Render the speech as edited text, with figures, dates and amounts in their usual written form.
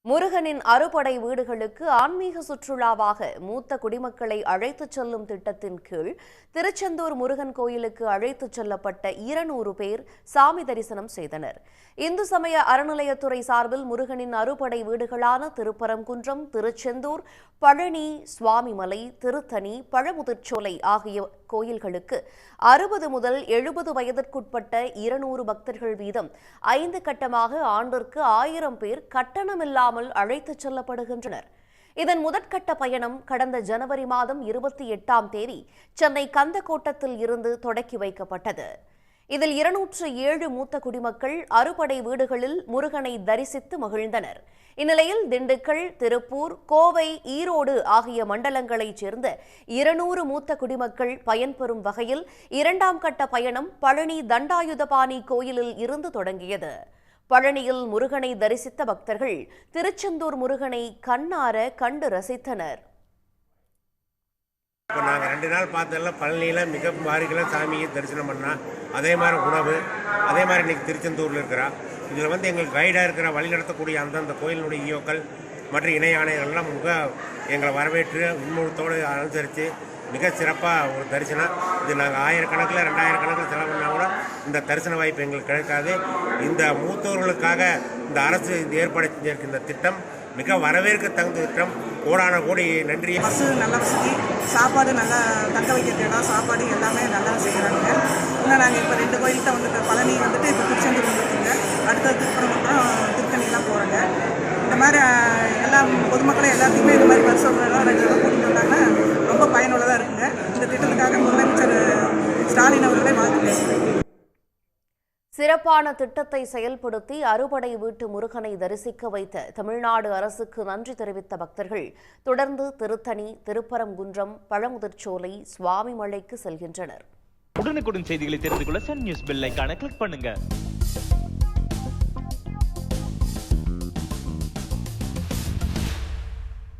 முருகனின் அறுபடை வீடுகளுக்கு ஆன்மீக சுற்றுலாவாக மூத்த குடிமக்களை அழைத்துச் செல்லும் திட்டத்தின் கீழ் திருச்செந்தூர் முருகன் கோயிலுக்கு அழைத்துச் செல்லப்பட்ட 200 பேர் சாமி தரிசனம் செய்தனர். இந்து சமய அறநிலையத்துறை சார்பில் முருகனின் அறுபடை வீடுகளான திருப்பரங்குன்றம், திருச்செந்தூர், பழனி, சுவாமிமலை, திருத்தணி, பழமுதிர்ச்சோலை ஆகிய கோயில்களுக்கு 60 முதல் 70 வயதிற்குட்பட்ட 200 பக்தர்கள் வீதம் 5 கட்டமாக ஆண்டிற்கு 1000 பேர் கட்டணமில்லாமல் அழைத்துச் செல்லப்படுகின்றனர். இதன் முதற்கட்ட பயணம் கடந்த ஜனவரி மாதம் 28ஆம் தேதி சென்னை கந்தக்கோட்டத்தில் இருந்து தொடக்கி வைக்கப்பட்டது. இதில் 207 மூத்த குடிமக்கள் அறுபடை வீடுகளில் முருகனை தரிசித்து மகிழ்ந்தனர். இந்நிலையில் திண்டுக்கல், திருப்பூர், கோவை, ஈரோடு ஆகிய மண்டலங்களைச் சேர்ந்த 200 மூத்த குடிமக்கள் பயன்பெறும் வகையில் 2ஆம் கட்ட பயணம் பழனி தண்டாயுதபாணி கோயிலில் இருந்து தொடங்கியது. பழனியில் முருகனை தரிசித்த பக்தர்கள் திருச்செந்தூர் முருகனை கண்ணார கண்டு ரசித்தனர். இப்போ நாங்கள் 2 நாள் பார்த்ததில் பழனியில் மிக மாறிகளை சாமியை தரிசனம் பண்ணால், அதே மாதிரி உணவு, அதே மாதிரி இன்றைக்கி திருச்செந்தூரில் இருக்கிறா. இதில் எங்களுக்கு கைடாக இருக்கிற வழி நடத்தக்கூடிய அந்தந்த கோயிலினுடைய ஈயோக்கள் மற்றும் இணை ஆணையர்கள்லாம் எங்களை வரவேற்று உண்முகத்தோடு அனுசரித்து மிக சிறப்பாக ஒரு தரிசனம். இது நாங்கள் 1000 கணக்கில் 2000 கணக்கில் செலவு பண்ணால் கூட இந்த தரிசன வாய்ப்பு எங்களுக்கு கிடைக்காது. இந்த மூத்தவர்களுக்காக இந்த அரசு ஏற்பாடு செஞ்சிருக்க இந்த திட்டம் மிக வரவேற்க தகுந்த திட்டம். கோடான கோடி நன்றி. பஸ்ஸு நல்ல வசதி, சாப்பாடு நல்லா தங்க வைக்கிற இடம், சாப்பாடு எல்லாமே நல்லா செய்கிறாங்க. இன்னும் நாங்கள் இப்போ 2 கோயில்கிட்ட வந்துட்டு பழனி வந்துட்டு இப்போ திருச்செந்தூர் வந்துருக்குங்க. அடுத்தது திருப்பரங்குன்றம், திருத்தணிலாம் போகிறாங்க. இந்த மாதிரி எல்லா பொதுமக்களும் எல்லாத்தையுமே இந்த மாதிரி பஸ் ரெகுலராக கூட்டிகிட்டு வந்தாங்கன்னா ரொம்ப பயனுள்ளதாக இருக்குங்க. இந்த திட்டத்துக்காக முதலமைச்சர் ஸ்டாலின் அவர்களை வாழ்த்துக்கிறேன். சிறப்பான திட்டத்தை செயல்படுத்தி அறுபடை வீட்டு முருகனை தரிசிக்க வைத்த தமிழ்நாடு அரசுக்கு நன்றி தெரிவித்த பக்தர்கள் தொடர்ந்து திருத்தணி, திருப்பரங்குன்றம், பழமுதிர்ச்சோலை, சுவாமிமலைக்கு செல்கின்றனர். உடனுக்குடன் செய்திகளை தெரிந்து கொள்ள சன் நியூஸ் பெல் ஐகானை கிளிக் பண்ணுங்க.